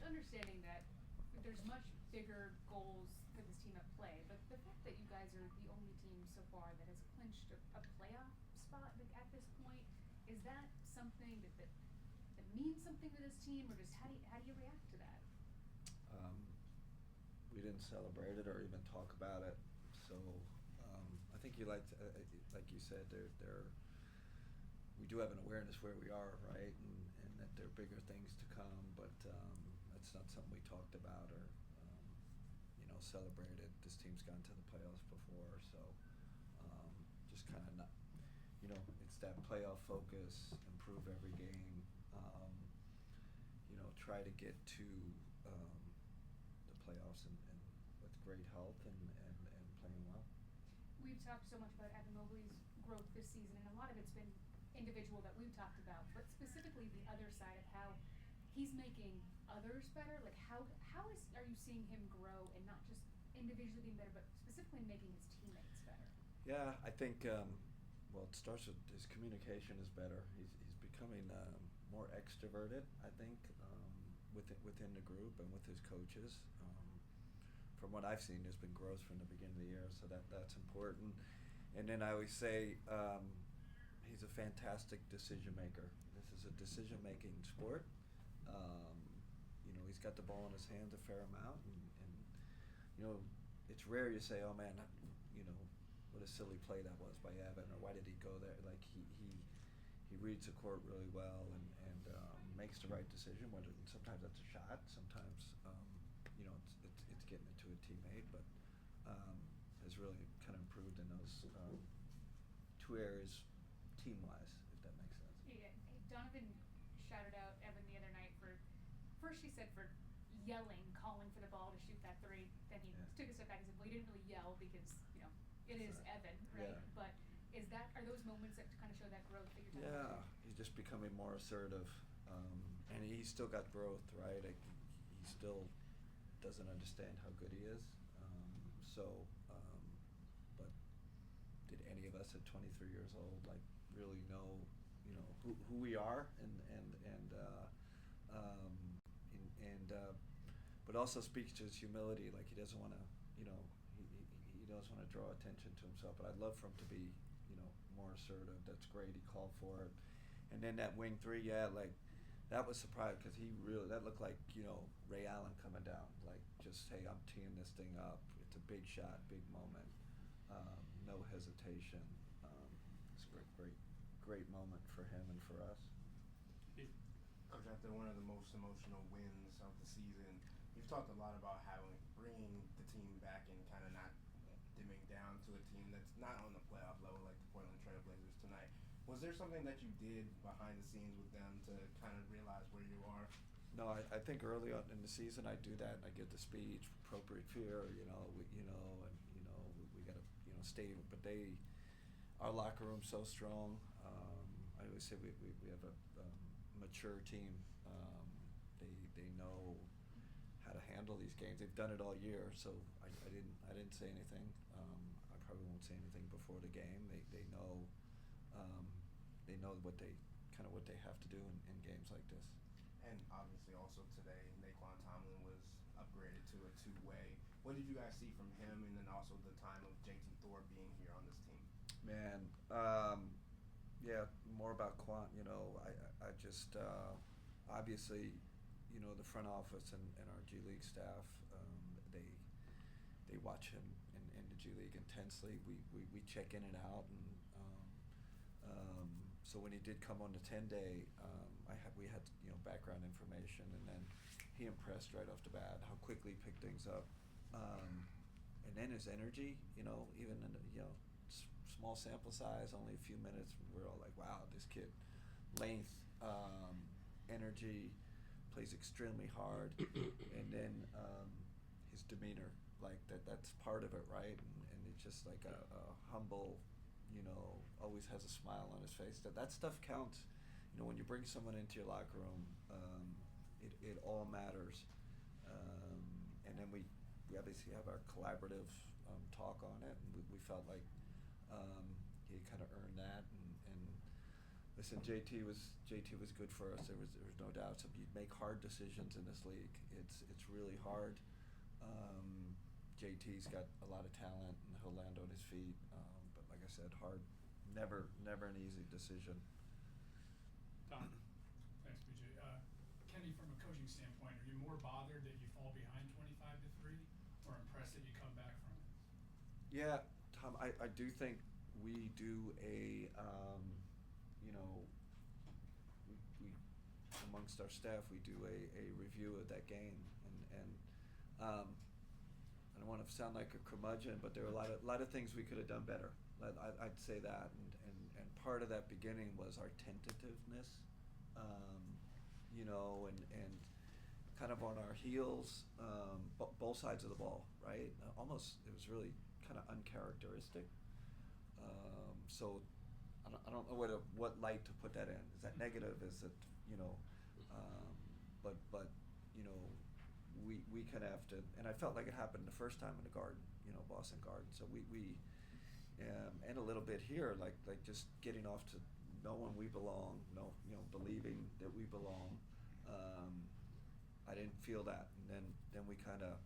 Coach, understanding that there's much bigger goals for this team at play, but the fact that you guys are the only team so far that has clinched a playoff spot at this point, is that something that means something to this team, or just how do you react to that? We didn't celebrate it or even talk about it, so I think like you said, we do have an awareness where we are, right, and that there are bigger things to come, but that's not something we talked about or celebrated. This team's gone to the playoffs before, so just kind of not, it's that playoff focus, improve every game, try to get to the playoffs and with great health and playing well. We've talked so much about Evan Mobley's growth this season, and a lot of it's been individual that we've talked about, but specifically the other side of how he's making others better. Like are you seeing him grow, and not just individually being better, but specifically making his teammates better? Yeah, I think it starts with his communication is better. He's becoming more extroverted, I think, within the group and with his coaches. From what I've seen, there's been growth from the beginning of the year, so that's important. And then I always say he's a fantastic decision maker. This is a decision-making sport. He's got the ball in his hands a fair amount, and it's rare you say, "Oh man, what a silly play that was by Evan," or "Why did he go there?" Like he reads the court really well and makes the right decision. Whether sometimes that's a shot, sometimes it's getting it to a teammate, but has really kind of improved in those two areas team-wise, if that makes sense. Yeah, Donovan shouted out Evan the other night first he said for yelling, calling for the ball to shoot that three. Then he took a step back and said, well, he didn't really yell because, it is Evan, right? Yeah. But are those moments that kind of show that growth that you're talking about? Yeah, he's just becoming more assertive, and he's still got growth, right? He still doesn't understand how good he is. But did any of us at 23 years old really know, who we are but also speaks to his humility. Like he doesn't want to, he doesn't want to draw attention to himself. But I'd love for him to be, more assertive. That's great. He called for it, and then that wing three, that was surprising because that looked like Ray Allen coming down. Like just hey, I'm teeing this thing up. It's a big shot, big moment. No hesitation. It's a great moment for him and for us. Coach, after one of the most emotional wins of the season, you've talked a lot about bringing the team back and kind of not dimming down to a team that's not on the playoff level like the Portland Trail Blazers tonight. Was there something that you did behind the scenes with them to kind of realize where you are? No, I think early on in the season I do that and I give the speech, appropriate fear, we got to stay. But our locker room's so strong. I always say we have a mature team. They know how to handle these games. They've done it all year, so I didn't say anything. I probably won't say anything before the game. They know what they have to do in games like this. And obviously also today, Naquan Tomlin was upgraded to a two-way. What did you guys see from him, and then also the time of JT Thor being here on this team? Man, more about Quant. I just obviously, the front office and our G League staff, they watch him in the G League intensely. We check in and out, and so when he did come on the 10-day, we had background information, and then he impressed right off the bat how quickly he picked things up, and then his energy. Even in the small sample size, only a few minutes, we're all like, wow, this kid, length, energy, plays extremely hard, and then his demeanor, that's part of it, right? And it's just like a humble, always has a smile on his face. That stuff counts. When you bring someone into your locker room, it all matters. And then we obviously have our collaborative talk on it, and we felt like he kind of earned that, and Listen, JT was good for us. There was no doubt. So you make hard decisions in this league. It's really hard. JT's got a lot of talent and he'll land on his feet. But like I said, hard. Never an easy decision. Don. Thanks, BJ. Kenny, from a coaching standpoint, are you more bothered that you fall behind 25-3, or impressed that you come back from it? Yeah, Tom. I do think we do a we amongst our staff we do a review of that game and I don't want to sound like a curmudgeon, but there are a lot of things we could have done better. I'd say that, and part of that beginning was our tentativeness, and kind of on our heels, both sides of the ball, right? Almost, it was really kind of uncharacteristic. So I don't know what light to put that in. Is that negative? Is it, but we kind of have to, and I felt like it happened the first time in the Garden, Boston Garden. So we and a little bit here, like just getting off to knowing we belong, believing that we belong. I didn't feel that, and then we kind of,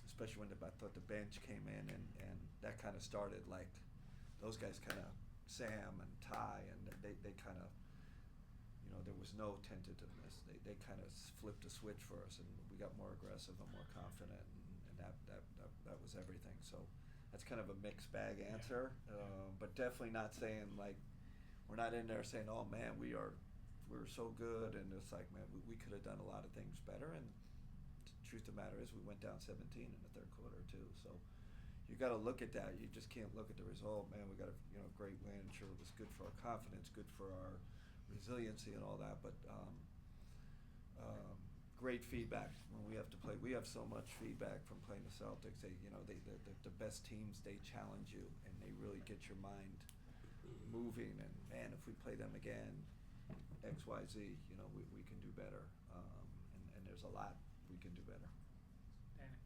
especially when I thought the bench came in, and that kind of started, like those guys kind of, Sam and Ty, and they kind of, there was no tentativeness. They kind of flipped a switch for us, and we got more aggressive and more confident, and that was everything. So that's kind of a mixed bag answer, but definitely not saying like we're not in there saying, oh man, we're so good, and it's like, man, we could have done a lot of things better. And the truth of the matter is we went down 17 in the third quarter too. So you got to look at that. You just can't look at the result. Man, we got a great win. Sure, it was good for our confidence, good for our resiliency and all that, but great feedback when we have to play. We have so much feedback from playing the Celtics. The best teams, they challenge you and they really get your mind moving. And man, if we play them again, X, Y, Z, we can do better. And there's a lot we can do better. Danny.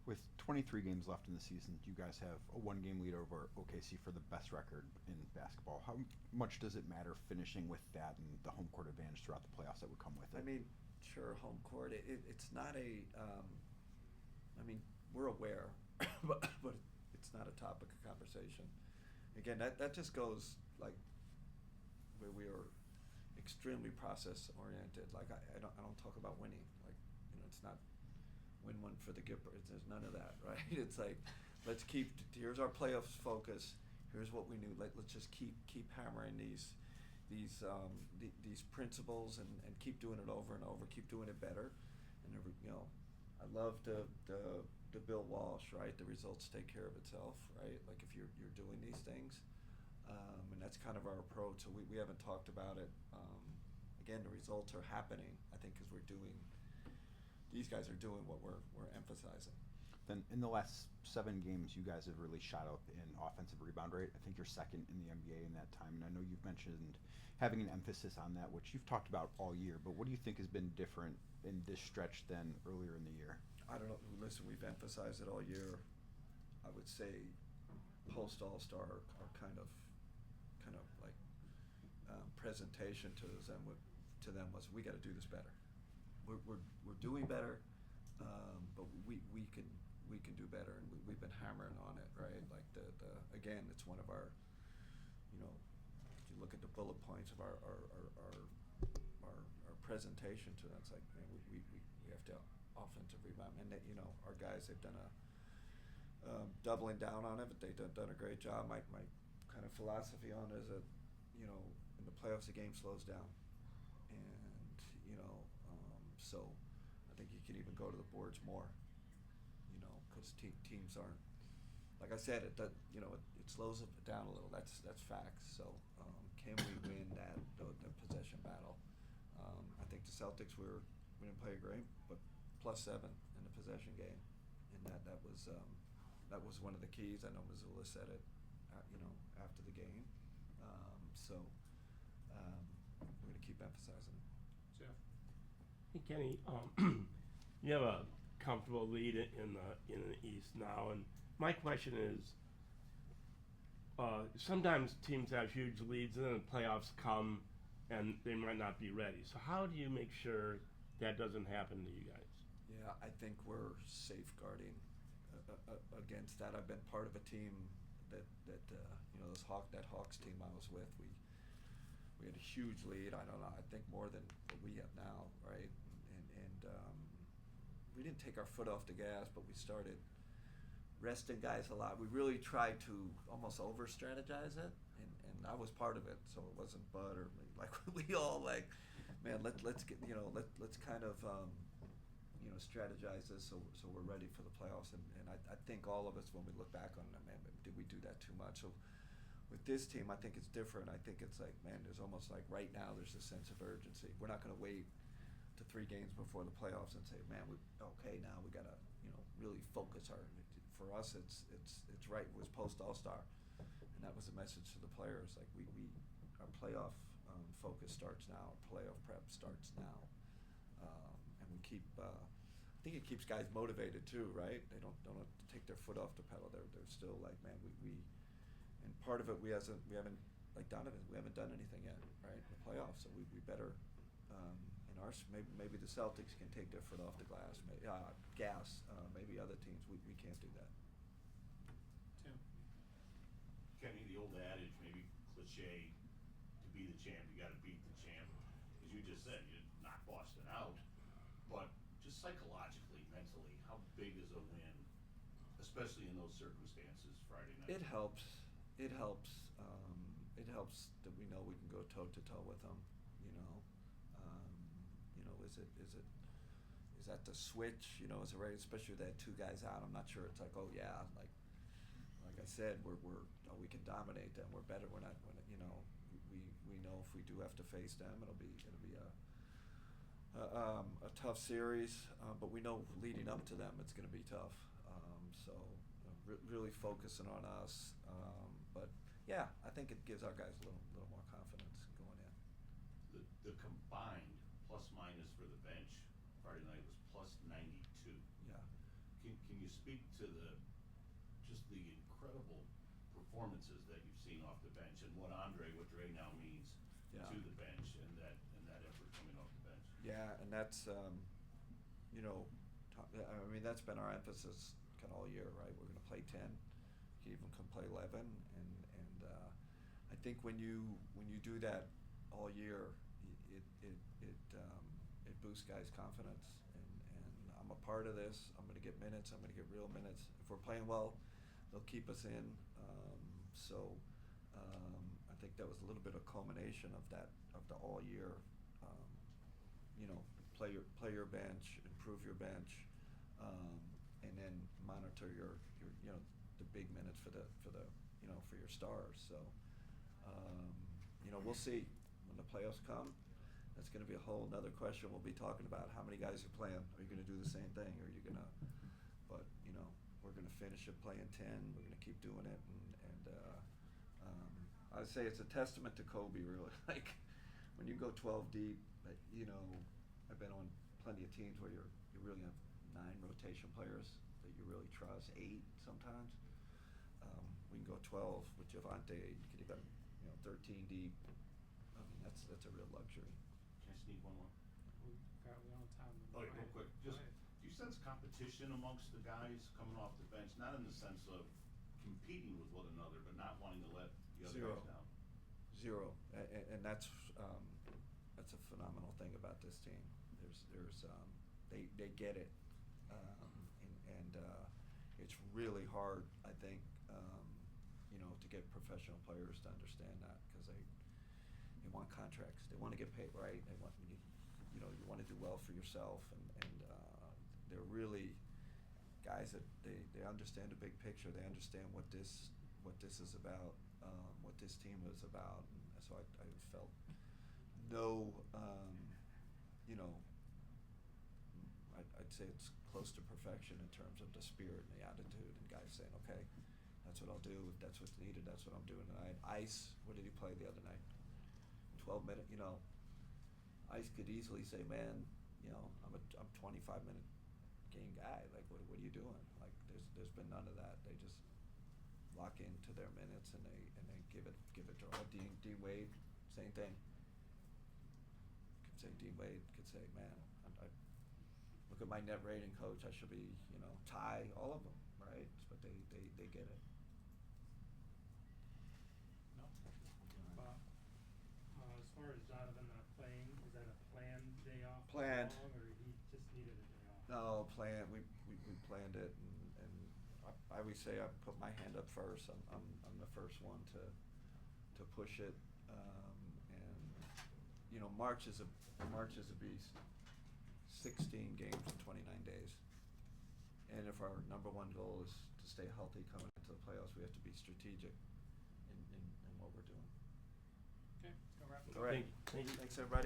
With 23 games left in the season, you guys have a 1-game lead over OKC for the best record in basketball. How much does it matter finishing with that and the home court advantage throughout the playoffs that would come with it? I mean, sure, home court. It's not a. We're aware, but it's not a topic of conversation. Again, that just goes like where we are extremely process oriented. Like I don't talk about winning. Like it's not win one for the Gippers. There's none of that, right? It's like let's keep. Here's our playoffs focus. Here's what we knew. Let's just keep hammering these principles and keep doing it over and over. Keep doing it better. And I love the Bill Walsh, right? The results take care of itself, right? Like if you're doing these things, and that's kind of our approach. So we haven't talked about it. Again, the results are happening. I think because these guys are doing what we're emphasizing. Then in the last 7 games, you guys have really shot up in offensive rebound rate. I think you're second in the NBA in that time, and I know you've mentioned having an emphasis on that, which you've talked about all year. But what do you think has been different in this stretch than earlier in the year? I don't know. Listen, we've emphasized it all year. I would say post All-Star our kind of like presentation to them was we got to do this better. We're doing better, but we can do better, and we've been hammering on it, right? Like again, it's one of our, if you look at the bullet points of our presentation to them, it's like, man, we have to offensive rebound, and our guys, they've done a doubling down on it, but they've done a great job. My kind of philosophy on it is that in the playoffs the game slows down, and so I think you can even go to the boards more, because teams aren't, like I said, it slows it down a little. That's facts. So can we win the possession battle? I think the Celtics we didn't play great, but +7 in the possession game, and that was one of the keys. I know Mazzulla said it, after the game. So we're going to keep emphasizing it. Jeff. Hey Kenny, you have a comfortable lead in the East now, and my question is, sometimes teams have huge leads and then the playoffs come and they might not be ready. So how do you make sure that doesn't happen to you guys? Yeah, I think we're safeguarding against that. I've been part of a team that that Hawks team I was with. We had a huge lead. I don't know. I think more than what we have now, right? And we didn't take our foot off the gas, but we started resting guys a lot. We really tried to almost over-strategize it, and I was part of it, so it wasn't Bud or me. Like we all like, man, let's get let's kind of strategize this so we're ready for the playoffs. And I think all of us, when we look back on it, man, did we do that too much? So with this team, I think it's different. I think it's like, man, there's almost like right now there's a sense of urgency. We're not going to wait to 3 games before the playoffs and say, man, now we got to really focus for us, it's right. It was post All-Star, and that was the message to the players. Like our playoff focus starts now. Our playoff prep starts now, and we keep. I think it keeps guys motivated too, right? They don't have to take their foot off the pedal. They're still like, man, we and part of it we haven't like Donovan. We haven't done anything yet, right? In the playoffs, so we better. Maybe the Celtics can take their foot off the gas. Maybe other teams we can't do that. Tim. Kenny, the old adage, maybe cliche, to be the champ, you got to beat the champ. As you just said, you didn't knock Boston out, but just psychologically, mentally, how big is a win, especially in those circumstances Friday night? It helps. It helps. It helps that we know we can go toe to toe with them. Is that the switch? Is it right? Especially with that 2 guys out, I'm not sure. It's like, oh yeah, like I said, we can dominate them. We're better. We're not. We know if we do have to face them, it'll be a tough series. But we know leading up to them, it's going to be tough. Really focusing on us. But yeah, I think it gives our guys a little more confidence going in. The combined plus minus for the bench Friday night was plus 92. Yeah. Can you speak to the incredible performances that you've seen off the bench and what Dre now means to the bench and that effort coming off the bench? Yeah, and that's that's been our emphasis kind of all year, right? We're going to play 10. You even can play 11, and I think when you do that all year, it boosts guys' confidence. And I'm a part of this. I'm going to get minutes. I'm going to get real minutes. If we're playing well, they'll keep us in. I think that was a little bit of culmination of the all year. Play your bench, improve your bench, and then monitor your the big minutes for your stars. So we'll see when the playoffs come. That's going to be a whole another question we'll be talking about. How many guys are playing? Are you going to do the same thing? Or are you going to? But we're going to finish it playing 10. We're going to keep doing it, and I'd say it's a testament to Kobe, really. Like when you go 12 deep, I've been on plenty of teams where you really have 9 rotation players that you really trust, 8 sometimes. We can go 12 with Javante. You could have 13 deep. I mean, that's a real luxury. Can I sneak one more? We're on time. Oh, yeah, real quick. Just, do you sense competition amongst the guys coming off the bench? Not in the sense of competing with one another, but not wanting to let the other guys down. Zero. And that's a phenomenal thing about this team. They get it, and it's really hard, I think, to get professional players to understand that, because they want contracts. They want to get paid, right? They want you want to do well for yourself, and they're really guys that they understand the big picture. They understand what this is about, what this team is about, and so I felt no. I'd say it's close to perfection in terms of the spirit and the attitude, and guys saying, okay, that's what I'll do. If that's what's needed, that's what I'm doing tonight. Ice, what did he play the other night? 12 minute, Ice could easily say, man, I'm 25-minute game guy. Like, what are you doing? Like, there's been none of that. They just lock into their minutes and they give it to all. Dean Wade, same thing. Could say Dean Wade could say, man, I look at my net rating, coach. I should be, tie all of them, right? But they get it. No. As far as Donovan not playing, is that a planned day off? Planned. Or he just needed a day off? No, planned. We planned it, and I always say I put my hand up first. I'm the first one to push it, and March is a beast. 16 games in 29 days, and if our number one goal is to stay healthy coming into the playoffs, we have to be strategic in what we're doing. Okay, let's go wrap it up. All right. Thank you. Thanks, everybody.